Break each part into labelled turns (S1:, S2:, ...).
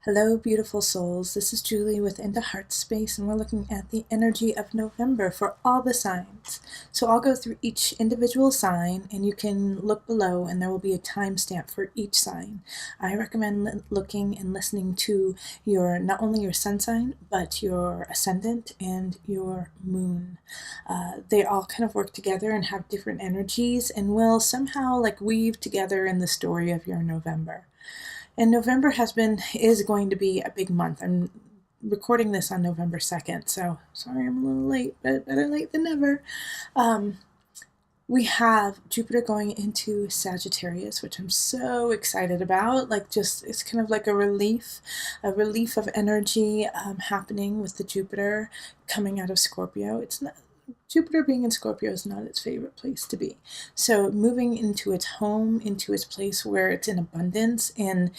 S1: Hello, beautiful souls. This is Julie with Into Heartspace, and we're looking at the energy of November for all the signs. So I'll go through each individual sign, and you can look below, and there will be a timestamp for each sign. I recommend looking and listening to not only your sun sign, but your ascendant and your moon. They all kind of work together and have different energies, and will somehow weave together in the story of your November. And November is going to be a big month. I'm recording this on November 2nd, so sorry I'm a little late, but better late than never. We have Jupiter going into Sagittarius, which I'm so excited about. It's kind of like a relief of energy happening with the Jupiter coming out of Scorpio. Jupiter being in Scorpio is not its favorite place to be. So moving into its home, into its place where it's in abundance, in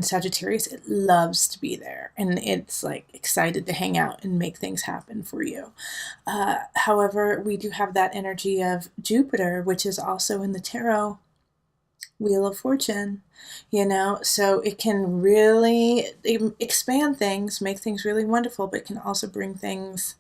S1: Sagittarius, it loves to be there. And it's excited to hang out and make things happen for you. However, we do have that energy of Jupiter, which is also in the tarot Wheel of Fortune, so it can really expand things, make things really wonderful, but can also bring things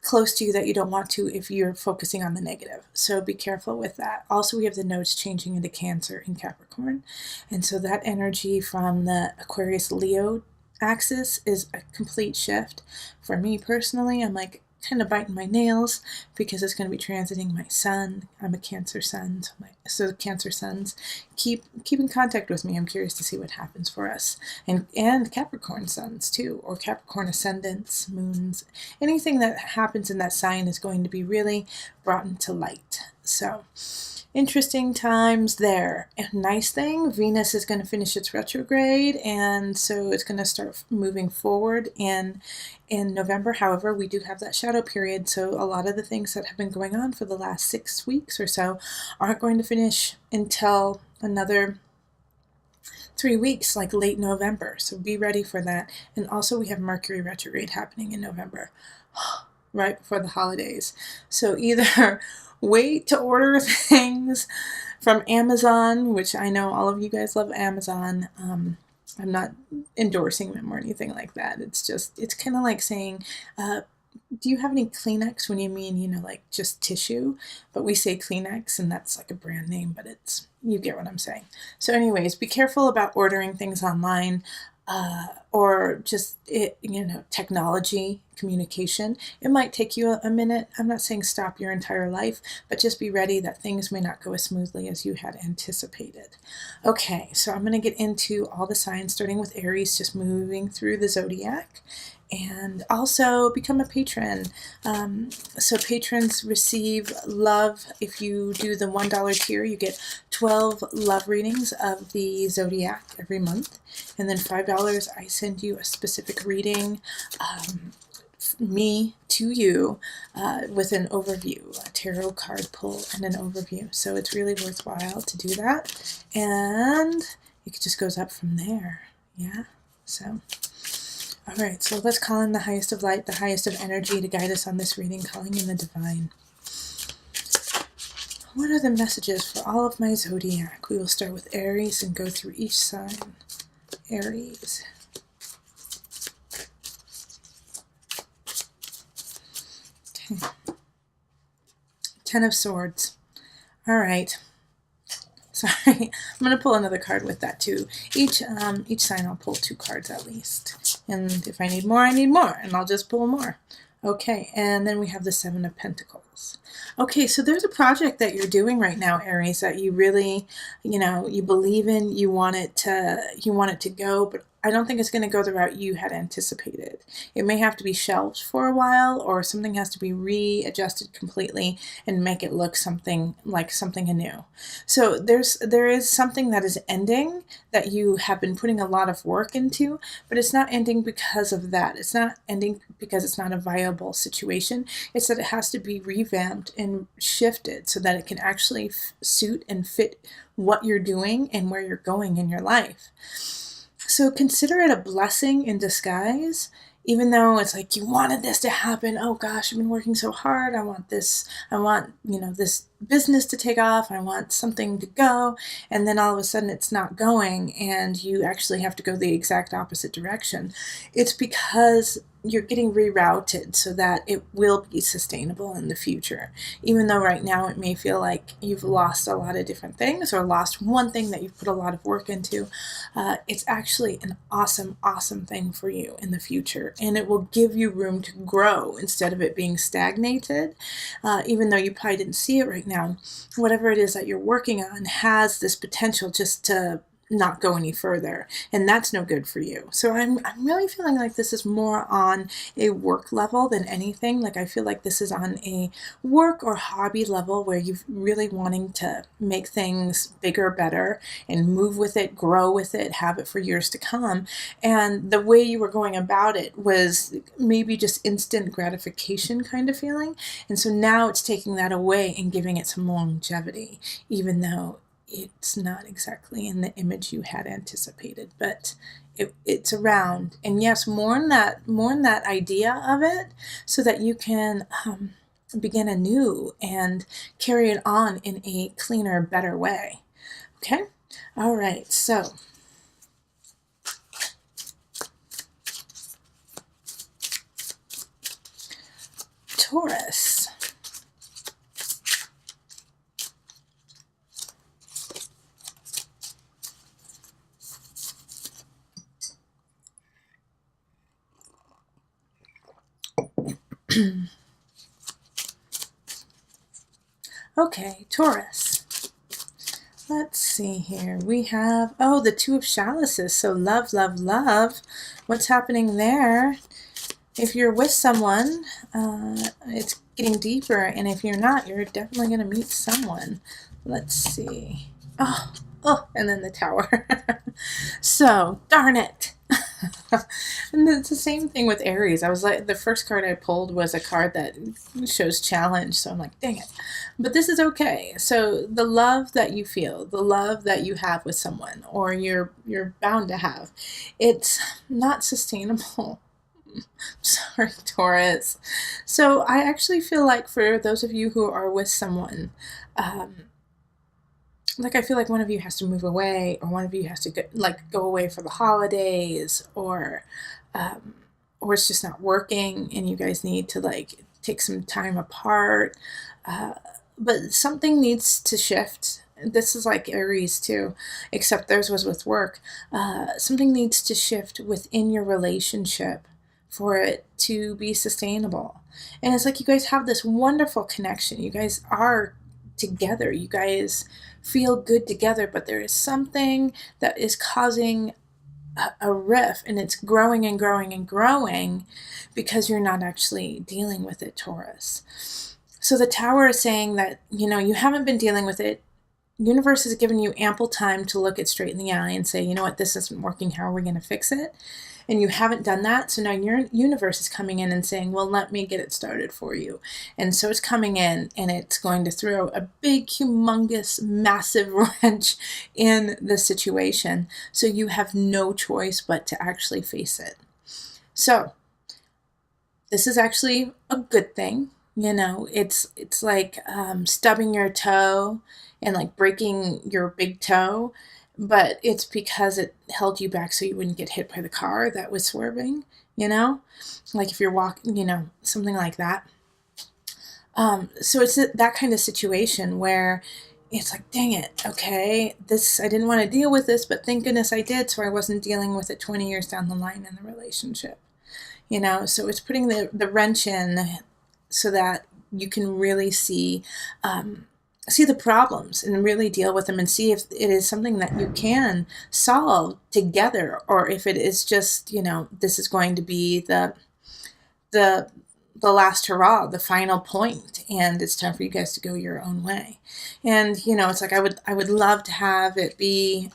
S1: close to you that you don't want to if you're focusing on the negative. So be careful with that. Also, we have the nodes changing into Cancer and Capricorn. And so that energy from the Aquarius Leo axis is a complete shift. For me personally, I'm kind of biting my nails because it's going to be transiting my sun. I'm a Cancer sun, so the Cancer suns keep in contact with me. I'm curious to see what happens for us, and Capricorn suns too, or Capricorn ascendants, moons. Anything that happens in that sign is going to be really brought into light. So interesting times there. A nice thing, Venus is going to finish its retrograde, and so it's going to start moving forward in November. However, we do have that shadow period, so a lot of the things that have been going on for the last 6 weeks or so aren't going to finish until another 3 weeks, late November. So be ready for that. And also we have Mercury retrograde happening in November, right before the holidays. So either wait to order things from Amazon, which I know all of you guys love Amazon. I'm not endorsing them or anything like that. It's kind of like saying, do you have any Kleenex, when you mean, just tissue? But we say Kleenex, and that's a brand name, but you get what I'm saying. So anyways, be careful about ordering things online, or just, technology, communication. It might take you a minute. I'm not saying stop your entire life, but just be ready that things may not go as smoothly as you had anticipated. Okay, so I'm going to get into all the signs, starting with Aries, just moving through the zodiac. And also become a patron. So patrons receive love. If you do the $1 tier, you get 12 love readings of the zodiac every month. And then $5, I send you a specific reading, me to you, with an overview, a tarot card pull and an overview. So it's really worthwhile to do that. And it just goes up from there. Yeah. So all right, so let's call in the highest of light, the highest of energy to guide us on this reading, calling in the divine. What are the messages for all of my zodiac? We will start with Aries and go through each sign. Aries. Okay. 10 of Swords. All right. Sorry, I'm going to pull another card with that too. Each sign I'll pull 2 cards at least. And if I need more, I need more, and I'll just pull more. Okay, and then we have the 7 of Pentacles. Okay, so there's a project that you're doing right now, Aries, that you really, you believe in, you want it to go, but I don't think it's going to go the route you had anticipated. It may have to be shelved for a while, or something has to be readjusted completely and make it look something like something anew. So there is something that is ending that you have been putting a lot of work into, but it's not ending because of that. It's not ending because it's not a viable situation. It's that it has to be revamped and shifted so that it can actually suit and fit what you're doing and where you're going in your life. So consider it a blessing in disguise, even though it's like you wanted this to happen. Oh gosh, I've been working so hard. I want this. I want, this business to take off. I want something to go. And then all of a sudden it's not going and you actually have to go the exact opposite direction. It's because you're getting rerouted so that it will be sustainable in the future. Even though right now it may feel like you've lost a lot of different things or lost one thing that you've put a lot of work into, it's actually an awesome, awesome thing for you in the future. And it will give you room to grow instead of it being stagnated. Even though you probably didn't see it right now, whatever it is that you're working on has this potential just to not go any further, and that's no good for you. So I'm really feeling like this is more on a work level than anything. Like I feel like this is on a work or hobby level where you're really wanting to make things bigger, better, and move with it, grow with it, have it for years to come. And the way you were going about it was maybe just instant gratification kind of feeling. And so now it's taking that away and giving it some longevity, even though it's not exactly in the image you had anticipated, but it's around. And yes, mourn that idea of it so that you can begin anew and carry it on in a cleaner, better way. Okay? All right, so Taurus. Okay, Taurus. Let's see here. We have, the Two of Chalices. So love, love, love. What's happening there? If you're with someone, it's getting deeper. And if you're not, you're definitely going to meet someone. Let's see. Oh, and then the Tower. So, darn it. And it's the same thing with Aries. I was like, the first card I pulled was a card that shows challenge, so I'm like, dang it. But this is okay. So the love that you feel, the love that you have with someone, or you're bound to have, it's not sustainable. Sorry, Taurus. So I actually feel like for those of you who are with someone, like I feel like one of you has to move away, or one of you has to go away for the holidays, or it's just not working and you guys need to take some time apart. But something needs to shift. This is like Aries too, except theirs was with work. Something needs to shift within your relationship for it to be sustainable. And it's like you guys have this wonderful connection. You guys are together. You guys feel good together, but there is something that is causing a rift, and it's growing and growing and growing because you're not actually dealing with it, Taurus. So the Tower is saying that, you haven't been dealing with it. Universe has given you ample time to look it straight in the eye and say, you know what, this isn't working. How are we going to fix it? And you haven't done that. So now your universe is coming in and saying, well, let me get it started for you. And so it's coming in and it's going to throw a big, humongous, massive wrench in the situation. So you have no choice but to actually face it. So this is actually a good thing. It's like stubbing your toe and like breaking your big toe. But it's because it held you back so you wouldn't get hit by the car that was swerving, like if you're walking, something like that. So it's that kind of situation where it's like, dang it, okay, I didn't want to deal with this, but thank goodness I did, so I wasn't dealing with it 20 years down the line in the relationship. So it's putting the wrench in so that you can really see see the problems and really deal with them, and see if it is something that you can solve together, or if it is just, this is going to be the last hurrah, the final point, and it's time for you guys to go your own way. And it's like I would love to have it be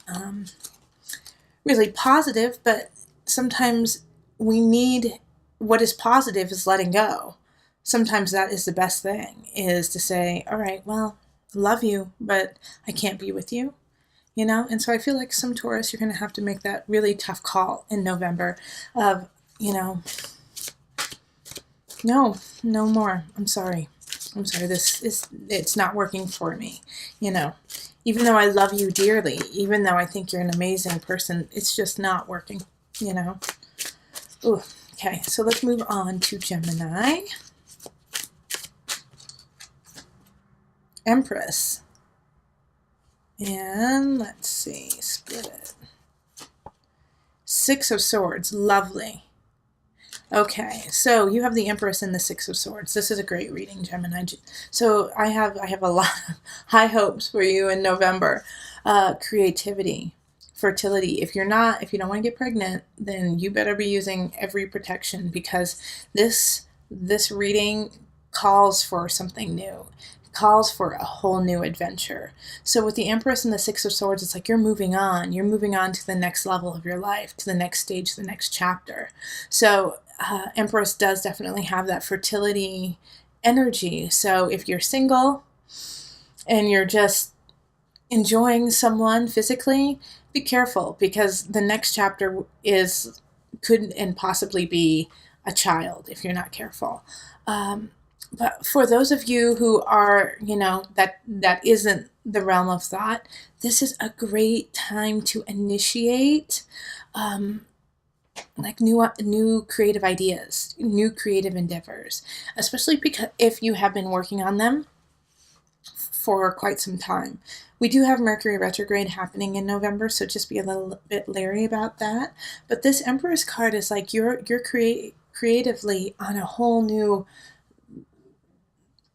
S1: really positive, but sometimes we need, what is positive is letting go. Sometimes that is the best thing, is to say, all right, well, love you, but I can't be with you, And so I feel like some Taurus, you're going to have to make that really tough call in November of, no more. I'm sorry. It's not working for me, Even though I love you dearly, even though I think you're an amazing person, it's just not working, Ooh, okay, so let's move on to Gemini. Empress. And let's see, split it. Six of Swords, lovely. Okay, so you have the Empress and the Six of Swords. This is a great reading, Gemini. So I have a lot of high hopes for you in November. Creativity, fertility. If you don't want to get pregnant, then you better be using every protection, because this reading calls for something new. Calls for a whole new adventure. So with the Empress and the Six of Swords, it's like you're moving on to the next level of your life, to the next stage, the next chapter. So Empress does definitely have that fertility energy. So if you're single and you're just enjoying someone physically, be careful, because the next chapter could and possibly be a child if you're not careful. But for those of you who are, that isn't the realm of thought, this is a great time to initiate like new creative ideas, new creative endeavors, especially because if you have been working on them for quite some time. We do have Mercury retrograde happening in November, so just be a little bit leery about that. But this Empress card is like you're creatively on a whole new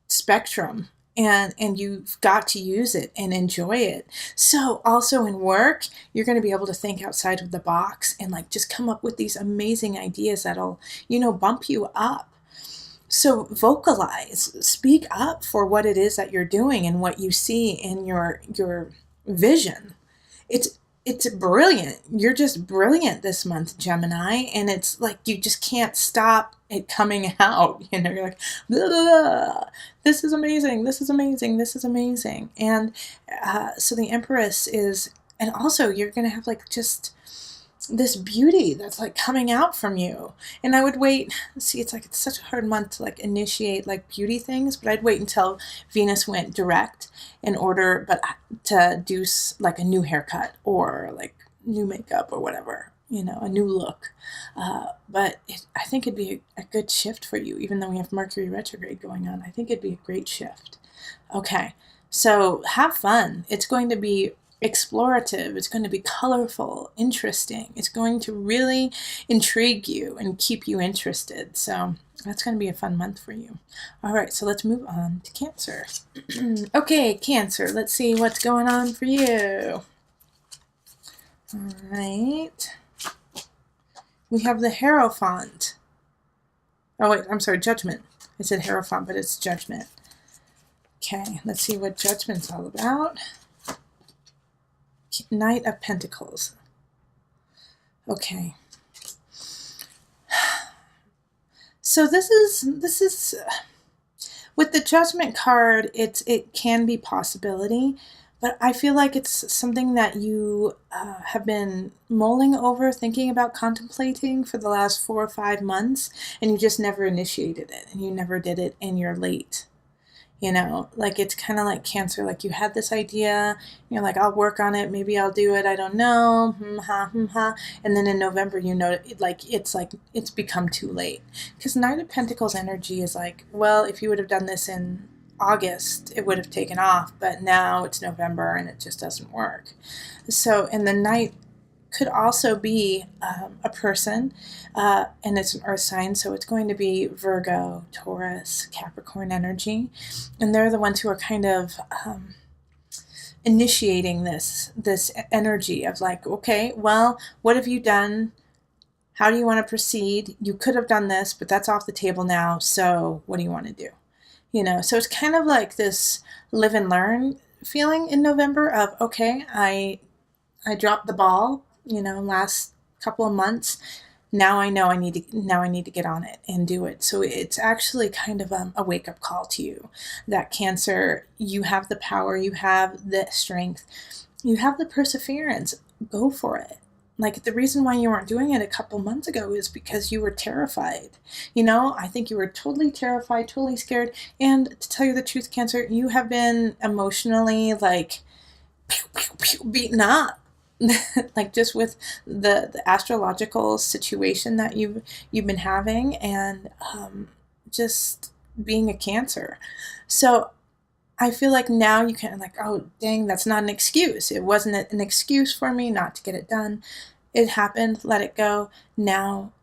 S1: spectrum, and you've got to use it and enjoy it. So also in work, you're going to be able to think outside of the box and like just come up with these amazing ideas that'll, bump you up. So vocalize, speak up for what it is that you're doing and what you see in your vision. It's brilliant. You're just brilliant this month, Gemini. And it's like you just can't stop it coming out. You're like, blah, blah, blah. This is amazing. This is amazing. This is amazing. And so the Empress is, and also you're going to have like just this beauty that's like coming out from you. And I would wait, it's such a hard month to like initiate like beauty things, but I'd wait until Venus went direct in order, but to do like a new haircut or like new makeup or whatever, a new look. But I think it'd be a good shift for you, even though we have Mercury retrograde going on. I think it'd be a great shift. Okay, so have fun. It's going to be explorative. It's going to be colorful, interesting. It's going to really intrigue you and keep you interested. So that's going to be a fun month for you. All right, so let's move on to Cancer. Okay, Cancer, let's see what's going on for you. All right. We have the Hierophant. Oh, wait, I'm sorry, Judgment. I said Hierophant, but it's Judgment. Okay, let's see what Judgment's all about. Knight of Pentacles. Okay. So this is with the Judgment card, it can be possibility, but I feel like it's something that you have been mulling over, thinking about, contemplating for the last 4 or 5 months, and you just never initiated it, and you never did it, and you're late. Like it's kind of like Cancer, like you had this idea, you're like, I'll work on it, maybe I'll do it, I don't know, and then in November, it's become too late. Because Knight of Pentacles energy is like, well, if you would have done this in August, it would have taken off, but now it's November and it just doesn't work. So, and the Knight could also be a person, and it's an earth sign, so it's going to be Virgo, Taurus, Capricorn energy, and they're the ones who are kind of initiating this energy of like, okay, well, what have you done? How do you want to proceed? You could have done this, but that's off the table now, so what do you want to do? So it's kind of like this live and learn feeling in November of, okay, I dropped the ball, last couple of months. Now I know I need to get on it and do it. So it's actually kind of a wake up call to you that Cancer, you have the power, you have the strength, you have the perseverance. Go for it. Like, the reason why you weren't doing it a couple months ago is because you were terrified. I think you were totally terrified, totally scared. And to tell you the truth, Cancer, you have been emotionally like beaten up. Like, just with the astrological situation that you've been having, and just being a Cancer. So I feel like now you can, like, oh dang, that's not an excuse. It wasn't an excuse for me not to get it done. It happened, let it go. Now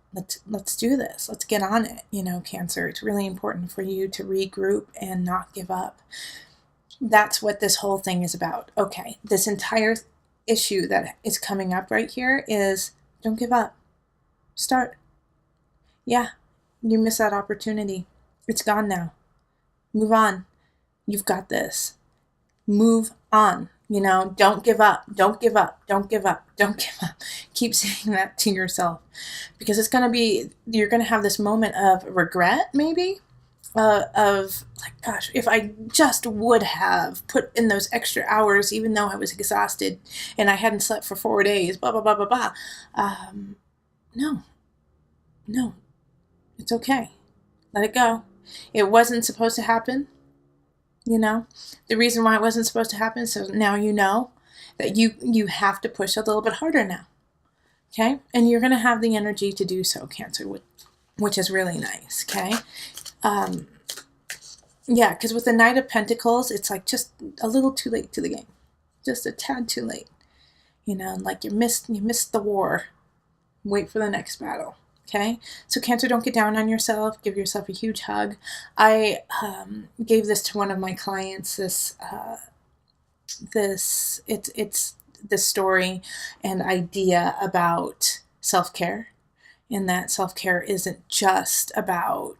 S1: let's do this. Let's get on it. Cancer, it's really important for you to regroup and not give up. That's what this whole thing is about. Okay, this entire issue that is coming up right here is, don't give up. Start. Yeah, you missed that opportunity. It's gone now. Move on. You've got this. Move on. Don't give up. Don't give up. Don't give up. Don't give up. Keep saying that to yourself, because you're going to have this moment of regret, maybe, of like, gosh, if I just would have put in those extra hours, even though I was exhausted and I hadn't slept for 4 days, blah, blah, blah, blah, blah. No, it's okay. Let it go. It wasn't supposed to happen. The reason why it wasn't supposed to happen, so now you know that you have to push a little bit harder now. Okay? And you're going to have the energy to do so, Cancer, which is really nice. Okay? Yeah, because with the Knight of Pentacles, it's like just a little too late to the game. Just a tad too late. Like you missed the war. Wait for the next battle. Okay, so Cancer, don't get down on yourself. Give yourself a huge hug. I gave this to one of my clients. It's this story and idea about self-care, and that self-care isn't just about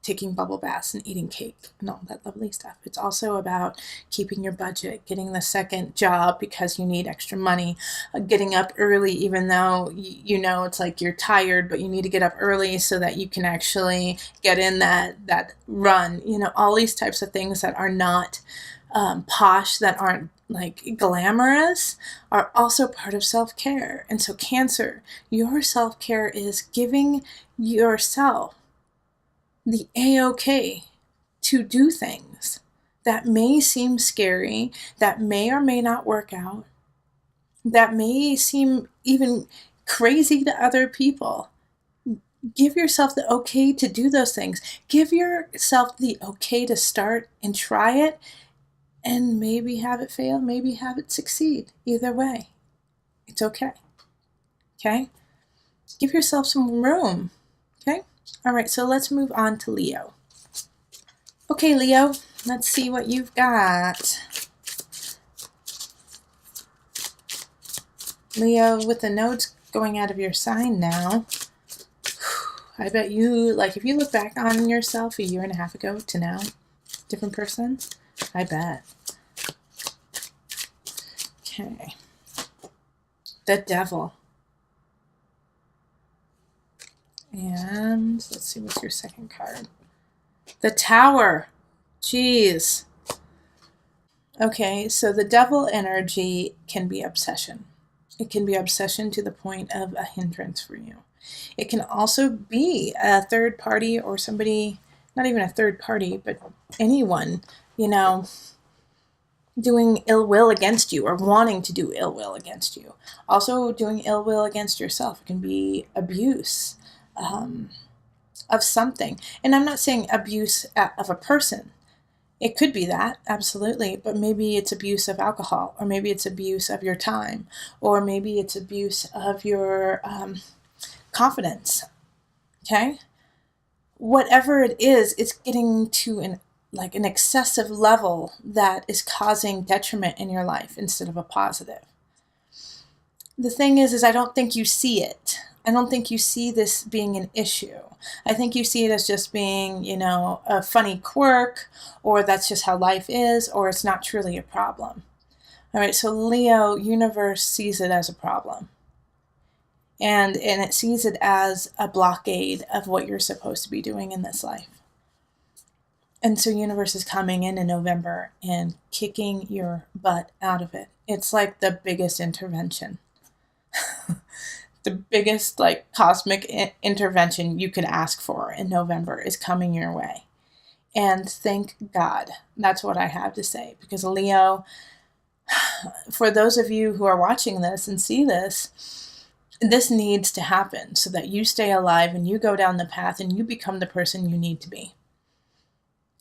S1: taking bubble baths and eating cake and all that lovely stuff. It's also about keeping your budget, getting the second job because you need extra money, getting up early even though it's like you're tired, but you need to get up early so that you can actually get in that run. All these types of things that are not posh, that aren't like glamorous, are also part of self-care. And so Cancer, your self-care is giving yourself the A-OK to do things that may seem scary, that may or may not work out, that may seem even crazy to other people. Give yourself the okay to do those things. Give yourself the okay to start and try it, and maybe have it fail, maybe have it succeed. Either way, it's okay. Okay? Give yourself some room. Okay? All right, so let's move on to Leo. Okay, Leo, let's see what you've got. Leo, with the nodes going out of your sign now, I bet you, like, if you look back on yourself a year and a half ago to now, different person, I bet. Okay. The Devil. And let's see, what's your second card? The Tower. Jeez. Okay, so the Devil energy can be obsession. It can be obsession to the point of a hindrance for you. It can also be a third party, or somebody, not even a third party, but anyone, doing ill will against you or wanting to do ill will against you. Also doing ill will against yourself. It can be abuse of something. And I'm not saying abuse of a person. It could be that, absolutely, but maybe it's abuse of alcohol, or maybe it's abuse of your time, or maybe it's abuse of your confidence, okay? Whatever it is, it's getting to an excessive level that is causing detriment in your life instead of a positive. The thing is I don't think you see it. I don't think you see this being an issue. I think you see it as just being, a funny quirk, or that's just how life is, or it's not truly a problem. All right, so Leo, universe sees it as a problem. And it sees it as a blockade of what you're supposed to be doing in this life. And so universe is coming in November and kicking your butt out of it. It's like the biggest intervention. The biggest cosmic intervention you could ask for in November is coming your way. And thank God. That's what I have to say. Because Leo, for those of you who are watching this and see this needs to happen so that you stay alive and you go down the path and you become the person you need to be.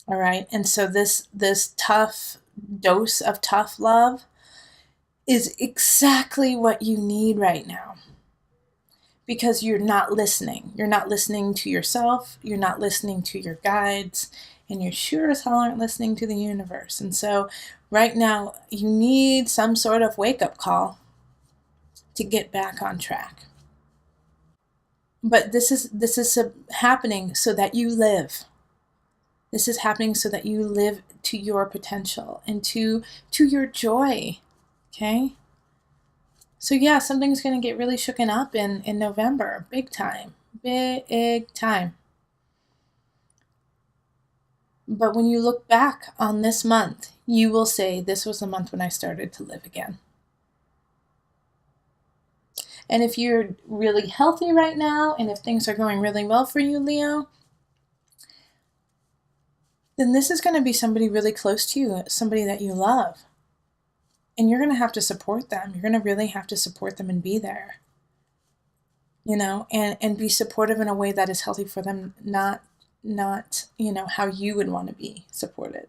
S1: All right. And so this tough dose of tough love is exactly what you need right now. Because you're not listening. You're not listening to yourself. You're not listening to your guides. And you sure as hell aren't listening to the universe. And so right now, you need some sort of wake-up call to get back on track. But this is happening so that you live. This is happening so that you live to your potential and to your joy. Okay? So yeah, something's going to get really shooken up in November. Big time. Big time. But when you look back on this month, you will say, this was the month when I started to live again. And if you're really healthy right now, and if things are going really well for you, Leo, then this is going to be somebody really close to you, somebody that you love. And you're going to have to support them. You're going to really have to support them and be there. And be supportive in a way that is healthy for them, not how you would want to be supported.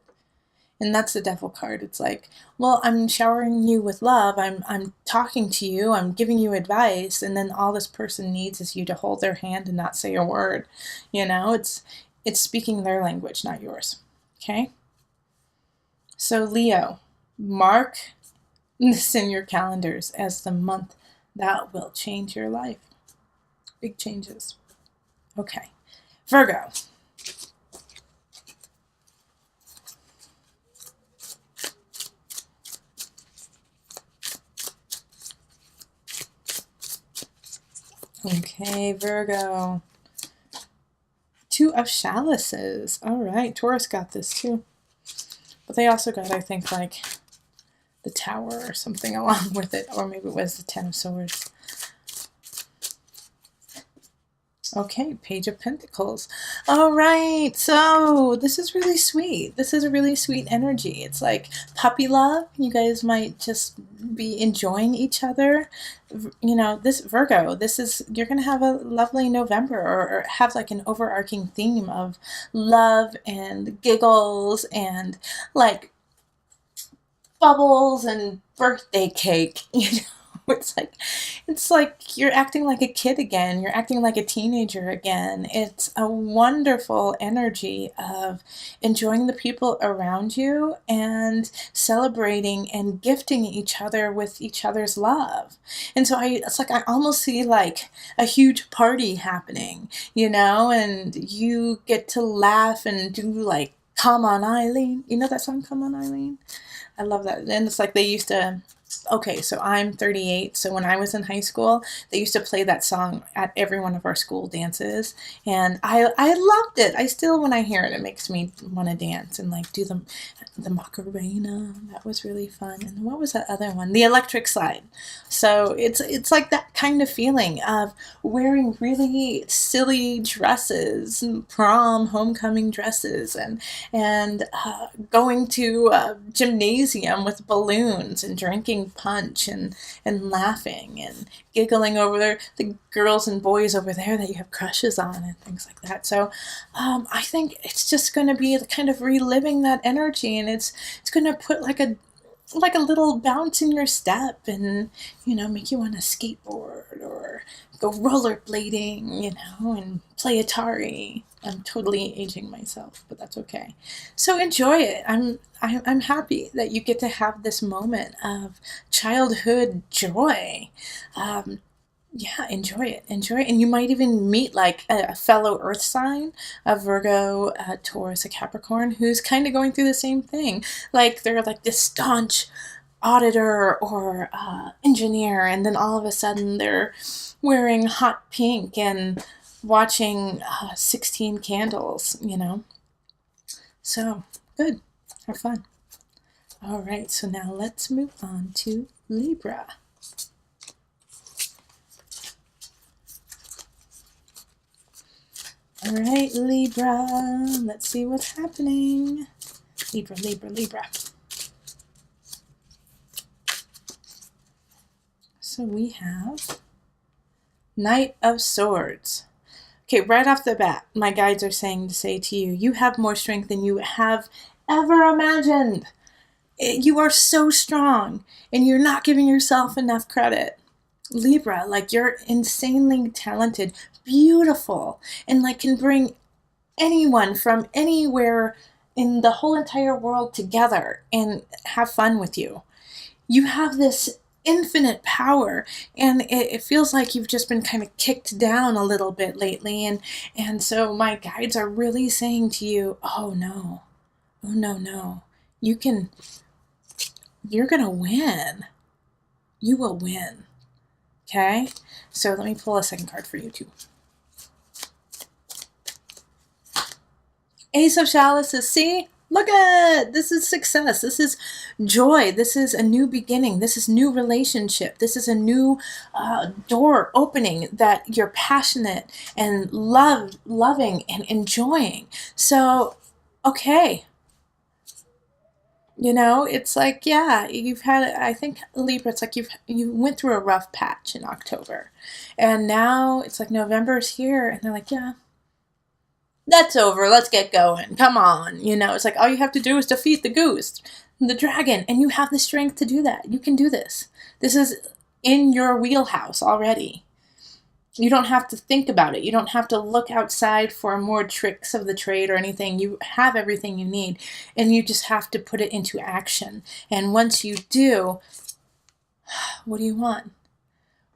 S1: And that's the devil card. It's like, well, I'm showering you with love. I'm talking to you. I'm giving you advice. And then all this person needs is you to hold their hand and not say a word. It's speaking their language, not yours. Okay? So Leo, mark this in your calendars as the month that will change your life. Big changes. Okay. Virgo. Okay, Virgo. Two of chalices. All right, Taurus got this too. But they also got, I think, the Tower or something along with it. Or maybe it was the Ten of Swords. Okay, Page of Pentacles. All right, so this is really sweet. This is a really sweet energy. It's like puppy love. You guys might just be enjoying each other. This Virgo, you're going to have a lovely November, or have an overarching theme of love and giggles and bubbles and birthday cake, It's like you're acting like a kid again. You're acting like a teenager again. It's a wonderful energy of enjoying the people around you and celebrating and gifting each other with each other's love. And so I almost see a huge party happening, and you get to laugh and do Come On Eileen. You know that song, Come On Eileen? I love that. And it's they used to... Okay, so I'm 38, so when I was in high school, they used to play that song at every one of our school dances, and I loved it. I still, when I hear it, it makes me want to dance and do the Macarena. That was really fun. And what was that other one? The Electric Slide. So it's like that kind of feeling of wearing really silly dresses, prom, homecoming dresses, and going to a gymnasium with balloons and drinking packing punch and laughing and giggling over the girls and boys over there that you have crushes on and things like that. So I think it's just going to be kind of reliving that energy, and it's going to put like a little bounce in your step, and make you want to skateboard or go rollerblading, and play Atari. I'm totally aging myself, but that's okay. So enjoy it. I'm happy that you get to have this moment of childhood joy. Yeah, enjoy it. And you might even meet like a fellow earth sign, a Virgo, a Taurus, a Capricorn, who's kind of going through the same thing. Like they're like this staunch auditor or engineer, and then all of a sudden they're wearing hot pink and watching 16 Candles, So, good. Have fun. All right, so now let's move on to Libra. All right, Libra, let's see what's happening. Libra. So we have Knight of Swords. Okay, right off the bat, my guides are saying to say to you, you have more strength than you have ever imagined. You are so strong, and you're not giving yourself enough credit. Libra, like you're insanely talented, beautiful, and like can bring anyone from anywhere in the whole entire world together and have fun with you. You have this infinite power, and it feels like you've just been kind of kicked down a little bit lately, and so my guides are really saying to you, oh no, you're gonna win. You will win. Okay, so let me pull a second card for you too. Ace of Chalices. See, look at, this is success. This is joy. This is a new beginning. This is new relationship. This is a new door opening that you're passionate and loving and enjoying. So, okay. It's like, yeah, you've had, I think, Libra, it's like you went through a rough patch in October. And now it's like November's here, and they're like, yeah, that's over. Let's get going. Come on. It's like all you have to do is defeat the goose, the dragon, and you have the strength to do that. You can do this. This is in your wheelhouse already. You don't have to think about it. You don't have to look outside for more tricks of the trade or anything. You have everything you need, and you just have to put it into action. And once you do, what do you want?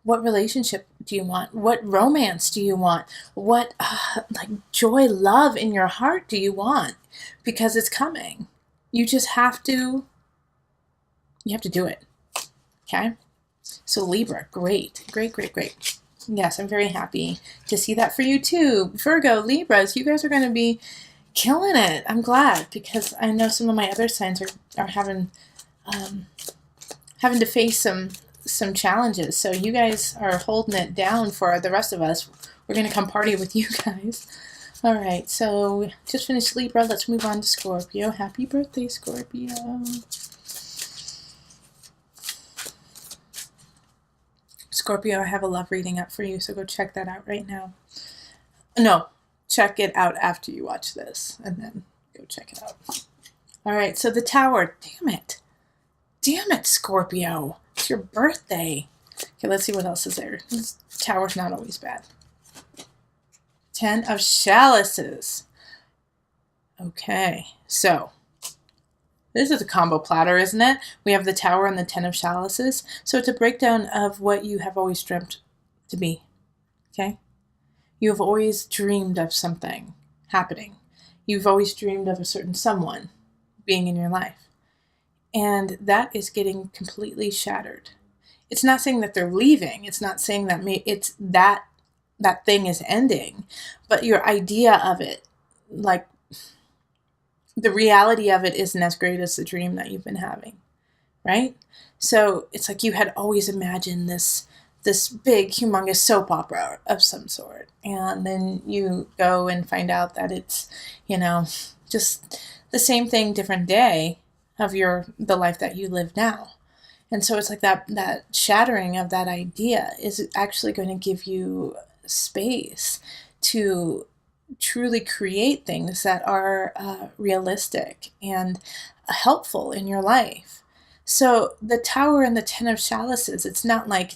S1: What relationship do you want? What romance do you want? What like joy, love in your heart do you want? Because it's coming. You just have to, do it. Okay? So Libra, great. Yes, I'm very happy to see that for you too. Virgo, Libras, you guys are going to be killing it. I'm glad, because I know some of my other signs are having to face some challenges. So you guys are holding it down for the rest of us. We're going to come party with you guys. All right, so just finished Libra. Let's move on to Scorpio. Happy birthday, Scorpio. Scorpio, I have a love reading up for you, so go check that out right now. No, check it out after you watch this, and then go check it out. All right, so the Tower. Damn it, Scorpio. It's your birthday. Okay, let's see what else is there. This Tower's not always bad. 10 of Chalices. Okay, so this is a combo platter, isn't it? We have the Tower and the 10 of Chalices. So it's a breakdown of what you have always dreamt to be. Okay? You have always dreamed of something happening. You've always dreamed of a certain someone being in your life. And that is getting completely shattered. It's not saying that they're leaving. It's not saying that it's that thing is ending. But your idea of it, like, the reality of it isn't as great as the dream that you've been having, right? So it's like you had always imagined this big, humongous soap opera of some sort. And then you go and find out that it's, just the same thing, different day of the life that you live now. And so it's like that shattering of that idea is actually going to give you space to truly create things that are realistic and helpful in your life. So the Tower and the Ten of Chalices, it's not like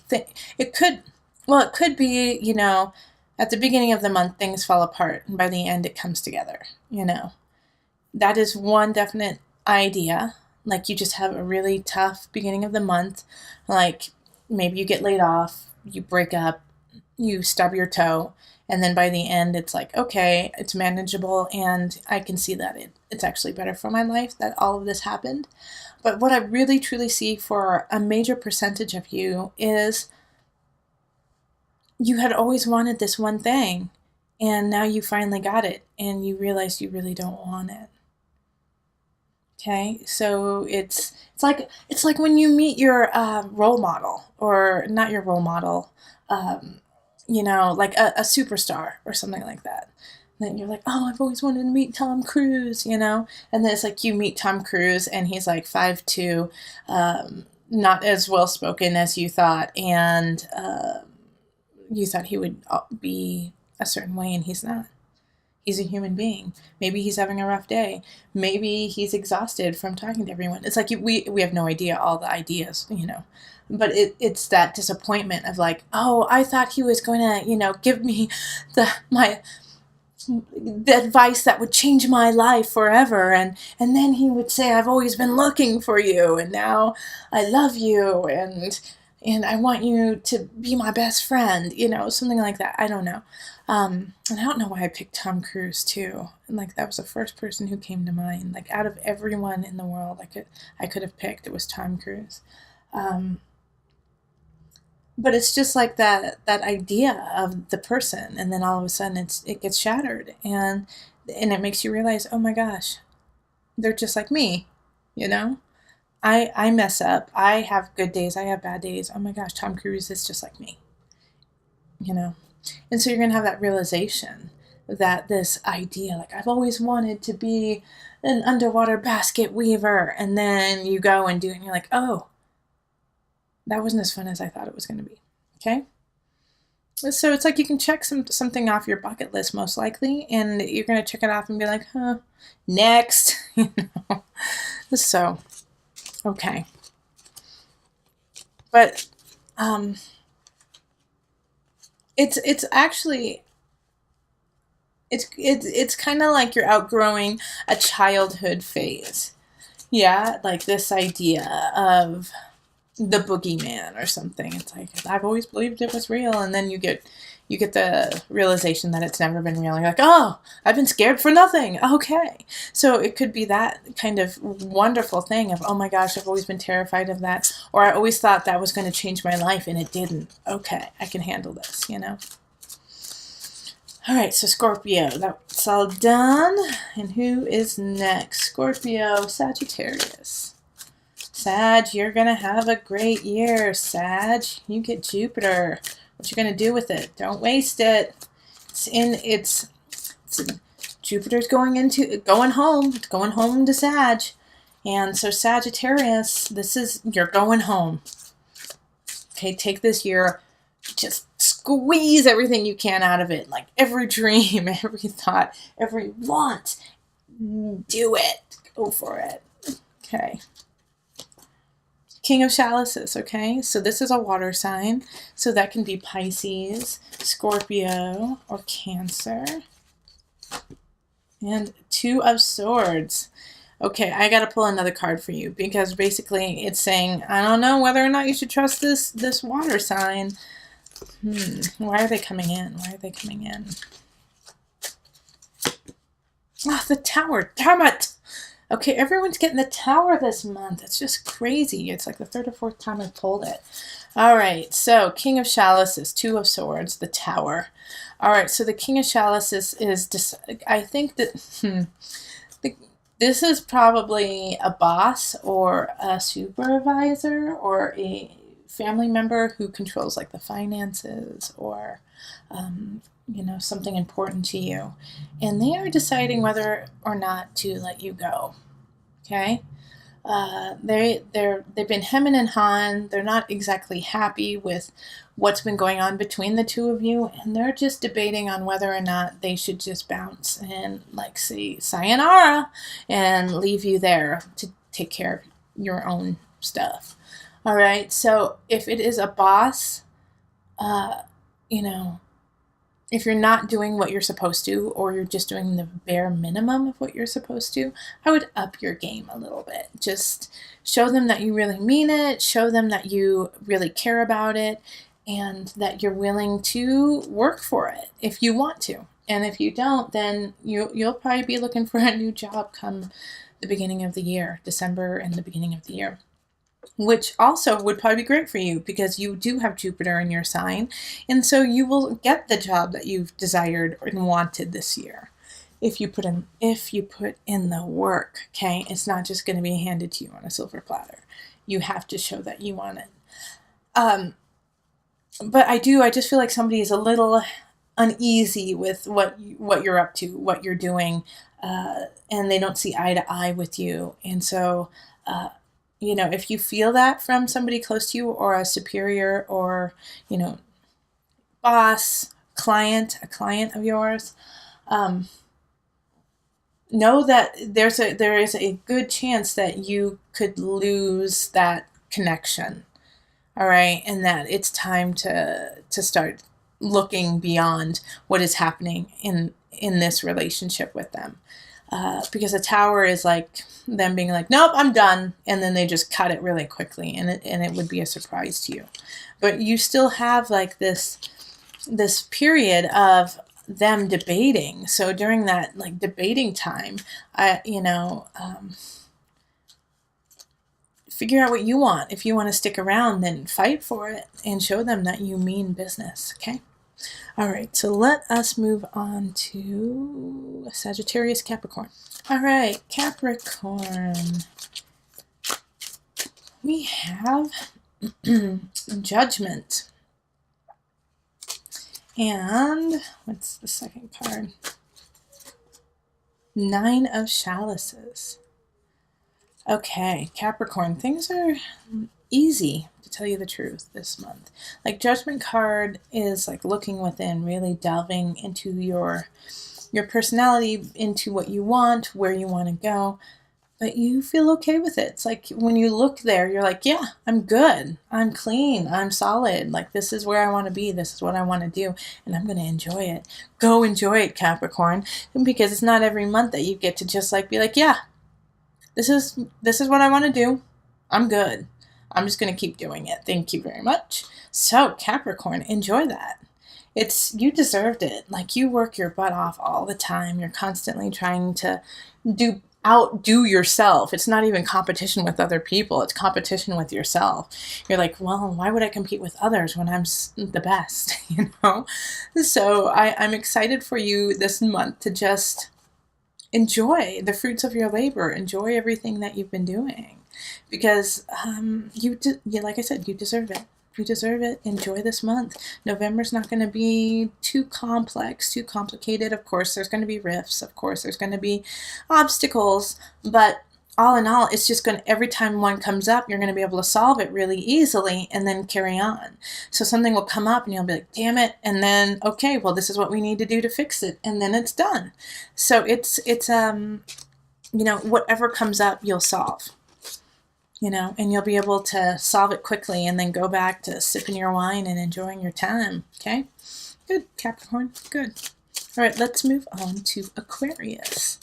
S1: it could, well, it could be, you know, at the beginning of the month things fall apart and by the end it comes together, you know. That is one definite idea. Like you just have a really tough beginning of the month, like maybe you get laid off, you break up, you stub your toe, and then by the end it's like, okay, it's manageable and I can see that it's actually better for my life that all of this happened. But what I really truly see for a major percentage of you is you had always wanted this one thing and now you finally got it and you realize you really don't want it. Okay, so it's like when you meet your role model, or not your role model, you know, like a superstar or something like that. And then you're like, oh, I've always wanted to meet Tom Cruise, you know? And then it's like you meet Tom Cruise and he's like 5'2", not as well spoken as you thought, and you thought he would be a certain way, and he's not. He's a human being. Maybe he's having a rough day. Maybe he's exhausted from talking to everyone. It's like we have no idea all the ideas, you know. But it's that disappointment of like, oh, I thought he was going to, you know, give me the advice that would change my life forever, and then he would say, I've always been looking for you, and now I love you, and I want you to be my best friend, you know, something like that. I don't know. And I don't know why I picked Tom Cruise too. And like that was the first person who came to mind. Like out of everyone in the world I could have picked, it was Tom Cruise. But it's just like that idea of the person, and then all of a sudden it gets shattered, and it makes you realize, oh my gosh, they're just like me, you know? I mess up. I have good days. I have bad days. Oh my gosh, Tom Cruise is just like me, you know? And so you're going to have that realization that this idea, like I've always wanted to be an underwater basket weaver. And then you go and do it and you're like, oh, that wasn't as fun as I thought it was going to be. Okay. So it's like you can check something off your bucket list most likely, and you're going to check it off and be like, huh, next, you know? So, okay. But, it's actually, it's kind of like you're outgrowing a childhood phase. Yeah, like this idea of the boogeyman or something. It's like, I've always believed it was real, and then you get the realization that it's never been real. You're like, oh, I've been scared for nothing. Okay. So it could be that kind of wonderful thing of, oh my gosh, I've always been terrified of that, or I always thought that was going to change my life and it didn't. Okay, I can handle this, you know? All right, so Scorpio, that's all done. And who is next? Scorpio, Sagittarius. Sag, you're going to have a great year. Sag, you get Jupiter. What you going to do with it? Don't waste it. Jupiter's going home. It's going home to Sag. And so Sagittarius, you're going home. Okay, take this year, just squeeze everything you can out of it. Like every dream, every thought, every want. Do it. Go for it. Okay. King of Chalices, okay? So this is a water sign. So that can be Pisces, Scorpio, or Cancer. And Two of Swords. Okay, I got to pull another card for you, because basically it's saying, I don't know whether or not you should trust this water sign. Why are they coming in? Why are they coming in? Ah, the Tower. Damn it! Okay, everyone's getting the Tower this month. It's just crazy. It's like the third or fourth time I've pulled it. All right, so King of Chalices, Two of Swords, the Tower. All right, so the King of Chalices is, I think that, this is probably a boss or a supervisor or a family member who controls like the finances, or you know, something important to you, and they are deciding whether or not to let you go. Okay, They've been hemming and hawing. They're not exactly happy with what's been going on between the two of you, and they're just debating on whether or not they should just bounce and like say sayonara and leave you there to take care of your own stuff. All right. So if it is a boss, you know, if you're not doing what you're supposed to, or you're just doing the bare minimum of what you're supposed to, I would up your game a little bit. Just show them that you really mean it, show them that you really care about it, and that you're willing to work for it if you want to. And if you don't, then you'll probably be looking for a new job come the beginning of the year, December and the beginning of the year. Which also would probably be great for you because you do have Jupiter in your sign. And so you will get the job that you've desired and wanted this year. If you put in the work, okay? It's not just going to be handed to you on a silver platter. You have to show that you want it. But I just feel like somebody is a little uneasy with what you're up to, what you're doing, and they don't see eye to eye with you. And so, if you feel that from somebody close to you, or a superior, or, boss, a client of yours, know that there is a good chance that you could lose that connection. All right. And that it's time to start looking beyond what is happening in this relationship with them. Because a tower is like them being like, nope, I'm done. And then they just cut it really quickly, and it would be a surprise to you. But you still have like this period of them debating. So during that like debating time, figure out what you want. If you want to stick around, then fight for it and show them that you mean business. Okay. All right, so let us move on to Sagittarius, Capricorn. All right, Capricorn. We have Judgment. And what's the second card? Nine of Chalices. Okay, Capricorn, things are easy, to tell you the truth, this month. Like, Judgment card is like looking within, really delving into your personality, into what you want, where you want to go, but you feel okay with it. It's like when you look there, you're like, yeah, I'm good, I'm clean, I'm solid, like this is where I want to be, this is what I want to do, and I'm going to enjoy it. Go enjoy it, Capricorn, because it's not every month that you get to just like be like, yeah, this is what I want to do, I'm good. I'm just going to keep doing it. Thank you very much. So, Capricorn, enjoy that. You deserved it. Like, you work your butt off all the time. You're constantly trying to outdo yourself. It's not even competition with other people. It's competition with yourself. You're like, well, why would I compete with others when I'm the best? So I'm excited for you this month to just enjoy the fruits of your labor. Enjoy everything that you've been doing. Because like I said, you deserve it. You deserve it. Enjoy this month. November's not going to be too complex, too complicated. Of course, there's going to be rifts. Of course, there's going to be obstacles. But all in all, it's just every time one comes up, you're going to be able to solve it really easily and then carry on. So something will come up and you'll be like, damn it. And then, okay, well, this is what we need to do to fix it. And then it's done. So it's whatever comes up, you'll solve. And you'll be able to solve it quickly and then go back to sipping your wine and enjoying your time. Okay? Good, Capricorn. Good. All right, let's move on to Aquarius.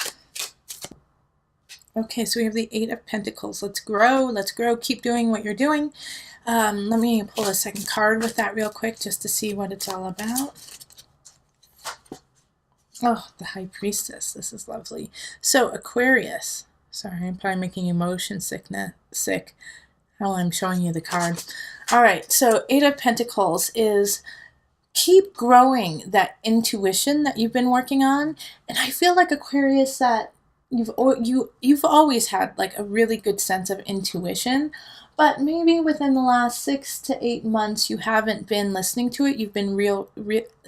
S1: Okay, so we have the Eight of Pentacles. Let's grow. Let's grow. Keep doing what you're doing. Let me pull a second card with that real quick just to see what it's all about. Oh, the High Priestess. This is lovely. So, Aquarius. Sorry, I'm probably making you motion sick while I'm showing you the card. All right, so Eight of Pentacles is keep growing that intuition that you've been working on. And I feel like, Aquarius, that you've always had like a really good sense of intuition, but maybe within the last 6 to 8 months you haven't been listening to it. You've been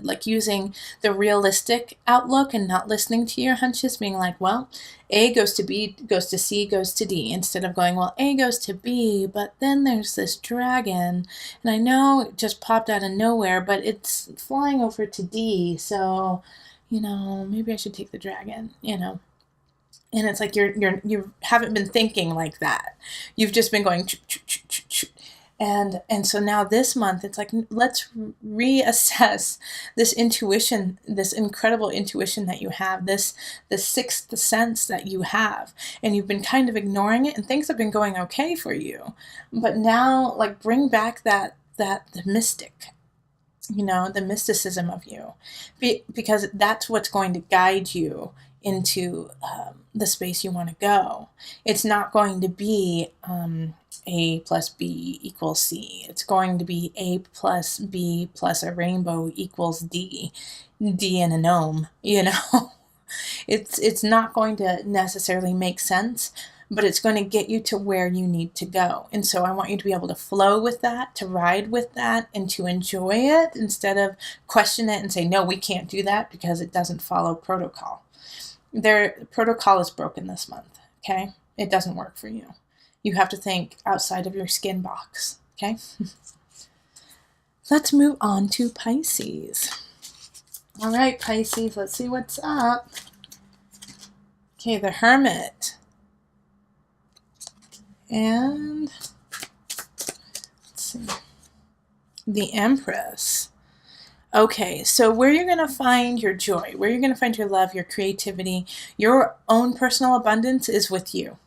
S1: like using the realistic outlook and not listening to your hunches, being like, well, A goes to B, goes to C, goes to D, instead of going, well, A goes to B, but then there's this dragon, and I know it just popped out of nowhere, but it's flying over to D, so, maybe I should take the dragon, And it's like you haven't been thinking like that. You've just been going, and so now this month it's like, let's reassess this intuition, this incredible intuition that you have, this sixth sense that you have, and you've been kind of ignoring it, and things have been going okay for you, but now like bring back the mystic, the mysticism of you, because that's what's going to guide you into the space you want to go. It's not going to be A plus B equals C. It's going to be A plus B plus a rainbow equals D. D and a gnome, It's not going to necessarily make sense, but it's going to get you to where you need to go. And so I want you to be able to flow with that, to ride with that, and to enjoy it instead of question it and say, no, we can't do that because it doesn't follow protocol. Their protocol is broken this month, okay? It doesn't work for you. You have to think outside of your skin box, okay? Let's move on to Pisces. All right, Pisces, let's see what's up. Okay, the Hermit. And let's see, the Empress. Okay, so where you're going to find your joy, where you're going to find your love, your creativity, your own personal abundance is with you.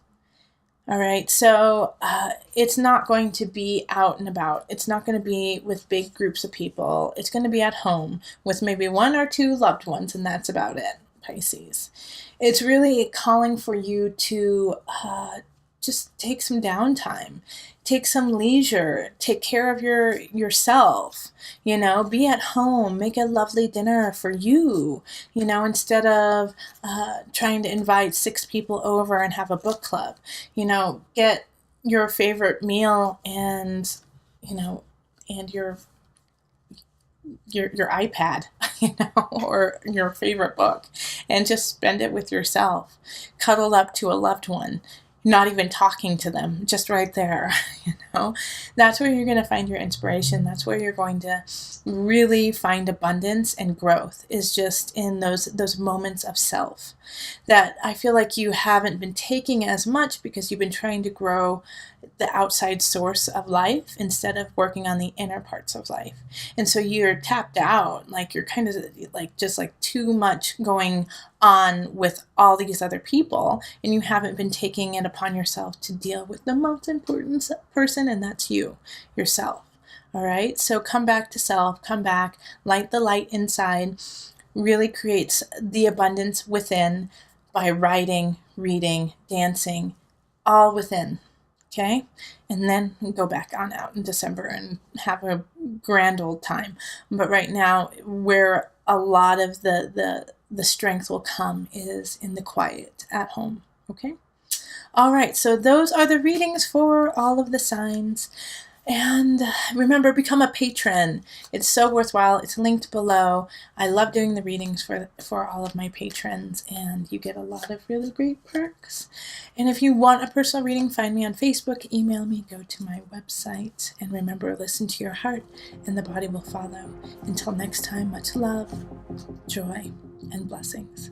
S1: All right, so it's not going to be out and about. It's not going to be with big groups of people. It's going to be at home with maybe 1 or 2 loved ones, and that's about it, Pisces. It's really calling for you to just take some downtime, take some leisure, take care of yourself, be at home, make a lovely dinner for you, instead of trying to invite 6 people over and have a book club, get your favorite meal and, and your iPad, or your favorite book, and just spend it with yourself, cuddled up to a loved one, not even talking to them, just right there, That's where you're going to find your inspiration. That's where you're going to really find abundance and growth, is just in those moments of self that I feel like you haven't been taking as much because you've been trying to grow the outside source of life instead of working on the inner parts of life. And so you're tapped out, like you're kind of like just like too much going on with all these other people, and you haven't been taking it upon yourself to deal with the most important person, and that's you, yourself. All right, so come back to self, come back, light the light inside, really creates the abundance within by writing, reading, dancing, all within. Okay, and then go back on out in December and have a grand old time. But right now, where a lot of the strength will come is in the quiet at home. Okay, all right, so those are the readings for all of the signs. And remember, become a patron. It's so worthwhile. It's linked below. I love doing the readings for all of my patrons, and you get a lot of really great perks. And if you want a personal reading, find me on Facebook, email me, go to my website, and remember, listen to your heart, and the body will follow. Until next time, much love, joy, and blessings.